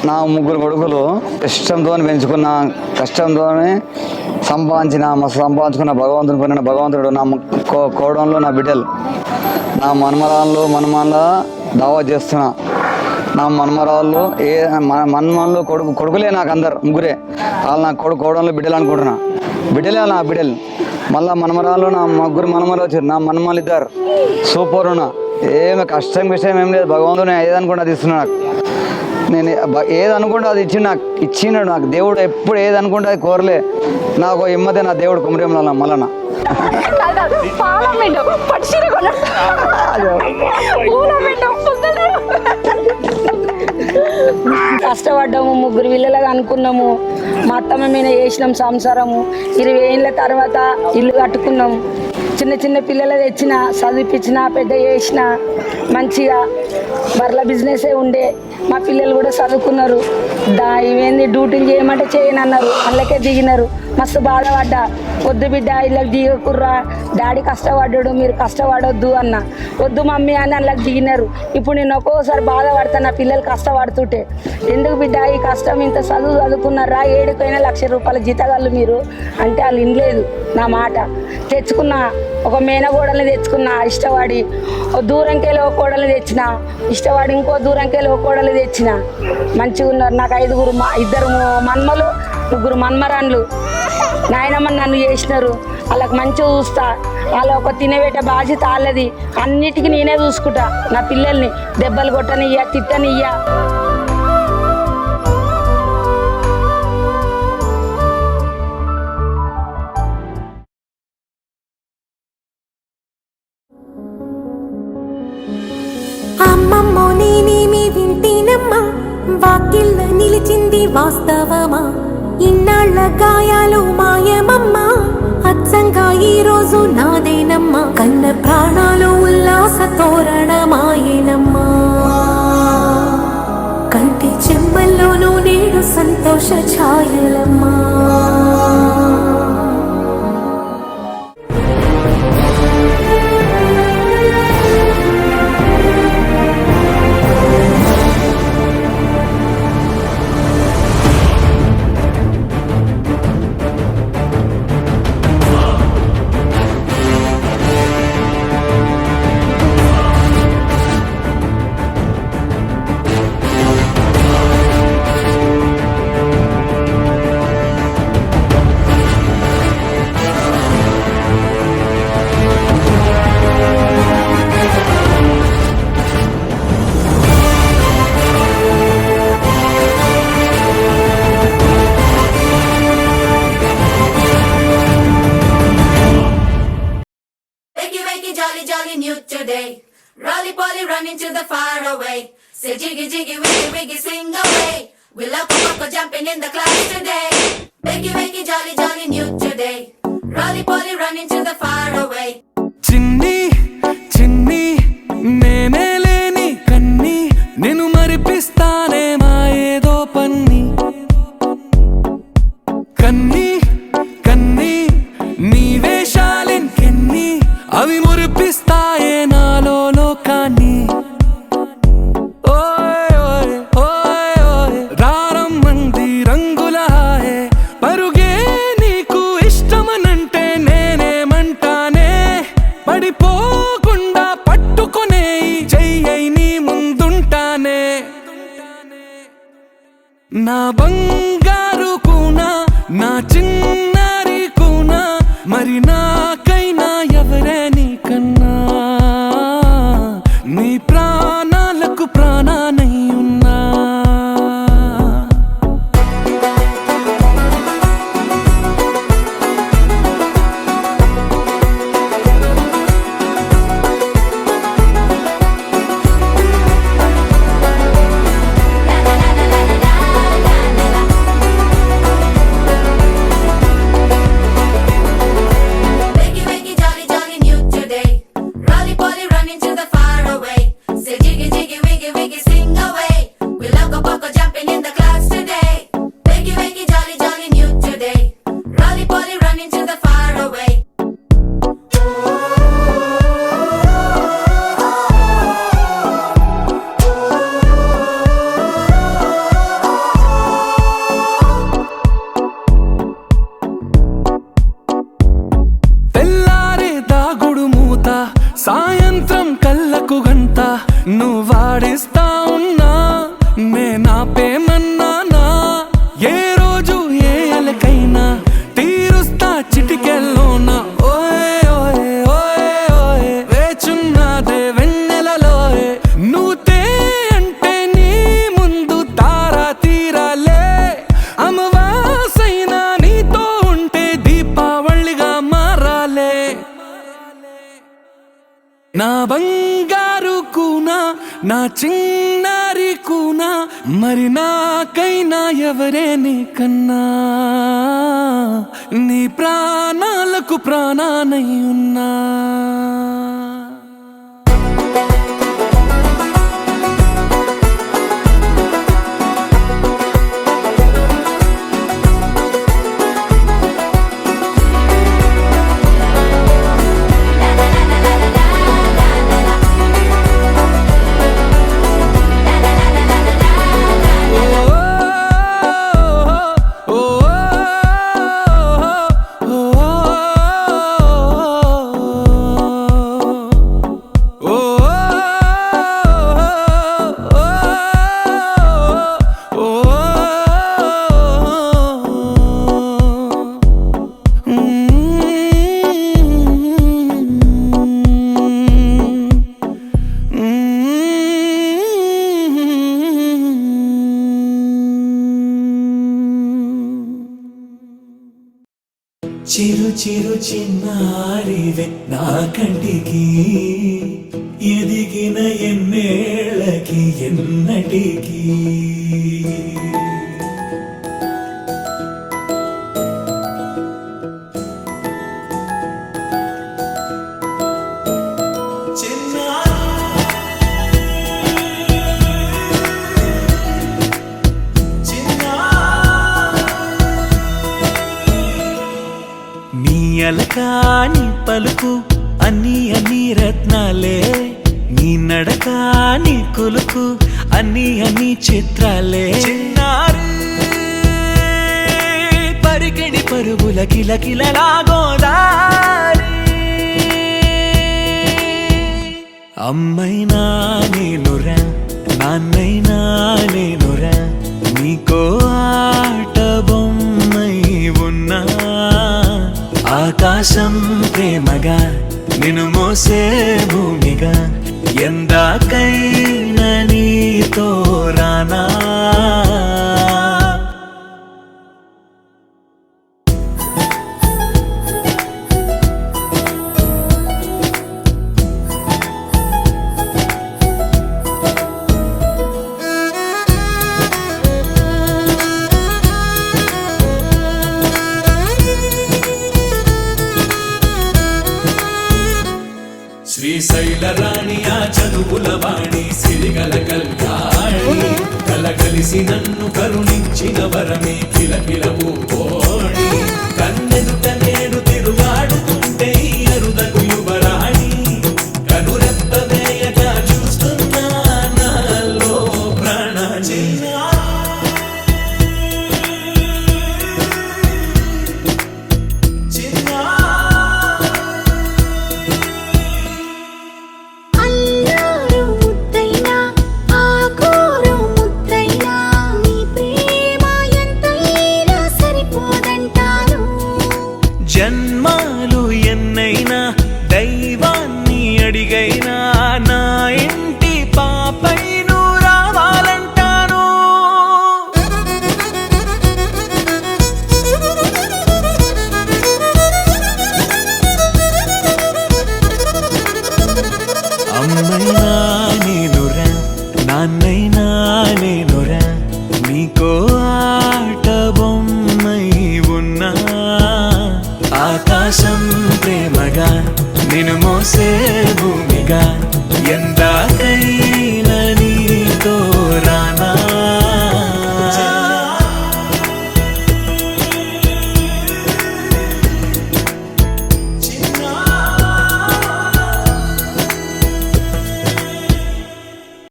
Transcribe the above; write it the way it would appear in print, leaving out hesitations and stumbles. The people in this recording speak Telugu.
నా ముగ్గురు కొడుకులు ఇష్టంతో పెంచుకున్న, కష్టంతోనే మస్తు సంపాదించుకున్న భగవంతుని పైన భగవంతుడు నా కోడంలో నా బిడ్డలు, నా మనమరాళ్ళు దావా చేస్తున్నా. నా మనమరాళ్ళు మనమరాళ్ళు కొడుకులే నాకు అందరు ముగ్గురే. వాళ్ళు నా కోడంలో బిడ్డలు అనుకుంటున్నా. బిడ్డలే నా బిడ్డలు. మళ్ళీ మనమరాళ్ళు నా ముగ్గురు మనమరాలు వచ్చారు. నా మనమరాలు ఇద్దరు సూపర్ ఉన్నా. ఏమి కష్టం ఏం లేదు. భగవంతుడు ఏదనుకుంటే అది ఇస్తున్నా. నాకు నేను ఏది అనుకుంటే అది ఇచ్చినాడు నాకు దేవుడు. ఎప్పుడు ఏది అనుకుంటే అది కోరలే. నాకు ఇమ్మతే నా దేవుడు కుమరేంలో మళ్ళా కష్టపడ్డాము, ముగ్గురు పిల్లలుగా అనుకున్నాము. మా అత్తమ్మ మీద చేసినాం సంసారము. 20 ఏళ్ళ తర్వాత ఇల్లు కట్టుకున్నాము. చిన్న చిన్న పిల్లలు తెచ్చిన, చదివిపించిన, పెద్ద చేసిన, మంచిగా బర్ల బిజినెసే ఉండే. మా పిల్లలు కూడా చదువుకున్నారు. ఇవేంది డ్యూటీలు చేయమంటే చేయనన్నారు. అందులోకే దిగినారు. మస్తు బాధపడ్డా. వద్దు బిడ్డ ఇళ్ళకి దిగకుర్రా, డాడీ కష్టపడ్డాడు, మీరు కష్టపడొద్దు అన్న. వద్దు మమ్మీ అని అందులోకి దిగినారు. ఇప్పుడు నేను ఒక్కోసారి బాధపడతా నా పిల్లలు కష్టపడుతుంటే. ఎందుకు బిడ్డ ఈ కష్టం, ఇంత చదువుకున్నారా, 7 లక్ష రూపాయల జీతగాళ్ళు మీరు అంటే వాళ్ళు వినలేదు నా మాట. తెచ్చుకున్న ఒక మేనగోడల్ని తెచ్చుకున్నా ఇష్టపడి. దూరంకెళ్ళి ఒక కోడలు తెచ్చిన ఇష్టపడి, ఇంకో దూరంకెళ్ళి ఒక కోడలు తెచ్చిన. మంచిగా ఉన్నారు. నాకు 2 మన్మలు, 3 మన్మరాన్లు. నాయనమ్మని నన్ను చేసినారు. వాళ్ళకి మంచిగా చూస్తా. వాళ్ళ ఒక తినబెట్టే బాధ్యత వాళ్ళది. అన్నిటికీ నేనే చూసుకుంటా. నా పిల్లల్ని దెబ్బలు కొట్టనియ్యా, తిట్టనియ్యా. అమ్మమ్మో నేనేమి వింటేనమ్మా, వాకిళ్ళ నిలిచింది వాస్తవమా. ఇన్నాళ్ళ గాయాలు మాయమమ్మా, అచ్చంగా ఈ రోజు నాదేనమ్మా. కన్న ప్రాణాలు ఉల్లాస తోరణమాయేనమ్మా. కంటి చెమ్మల్లోనూ నేడు సంతోష ఛాయలమ్మా. Running to the far away, say jiggy jiggy wiggy wiggy swing away. We love Coco jumping in the clouds today. Wakey wakey jolly jolly new today. Rolly polly running to the far away. Chinni chinni nene leni kanni nenu maripistane ma edo panni. Kanni kanni nee veshalin kenni avi muripistaye nalo lokani. నా బంగారు కూనా, నా చిన్నారి కూనా, మరి నాకైనా ఎవరే నీకన్నా. నీ ప్రాణాలకు ప్రాణానై ఉన్నా. నా చిన్నారి కూనా మరి నాకైనా ఎవరే నీకన్నా నీ ప్రాణాలకు ప్రాణానై ఉన్నా చిరు చిరు చిన్నారివే నా కంటికి ఎదిగిన ఎన్నేళ్ళకి ఎన్నటికి అలకాని పలుకు అన్ని అన్ని రత్నాలే నీ నడకాని కులుకు అన్ని అన్ని చిత్రాలే చిన్నారి పరికిణి పరుగుల కిలకిలలాగోదారి అమ్మైనా నేనురా నాన్నైనా నేనురా నీకో ఆట బొమ్మై ఉన్నా ఆకాశం ప్రేమగా నిన్ను మోసే భూమిగా ఎందాకైనా నీతో రానా శ్రీశైల రాణి ఆ చదువుల వాణి సిరిగల కల్యాణి కలగలిసి నన్ను కరుణించిన వరమే కిలకిలవు పోణి కన్నెదుట నేడు తిరుగాడుతుంటే అరుదకు యువరాణి కనురెప్ప వేయక చూస్తున్నా నాలో ప్రాణ జన్మాలు ఎన్నైనా దైవాన్ని అడిగైనా నా ఇంటి పాపై నువ్వు రావాలంటాను అమ్మైనా నేనురా నాన్నైనా నేనురా నీకో ఆట బొమ్మై ఉన్నా ఆకాశం ప్రేమగా నిన్ను మోసే భూమిగా